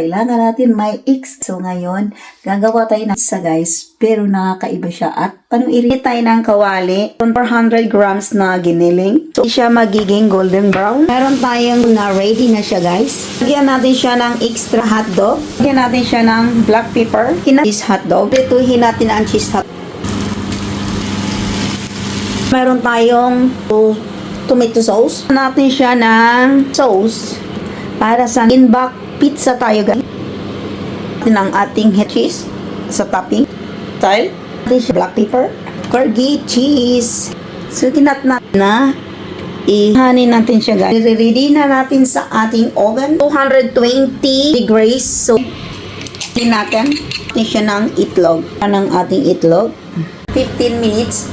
Kailangan natin may X. So ngayon, gagawa tayo ng isa guys, pero nakakaiba siya. At panuirin tayo ng kawali, 400 grams na giniling. So siya magiging golden brown. Meron tayong na ready na siya guys. Lagyan natin siya ng extra hotdog. Lagyan natin siya ng black pepper. Cheese hotdog. Prituhin natin ang cheese hotdog. Meron tayong tomato sauce. Natin siya ng sauce para sa inback pizza tayo guys. Ng ating cheese sa topping style. Black pepper, corgi cheese. So tinatnat na ihanin natin siya guys. I-ready na natin sa ating oven 220 degrees. So natin siya ng itlog. Ng ating itlog 15 minutes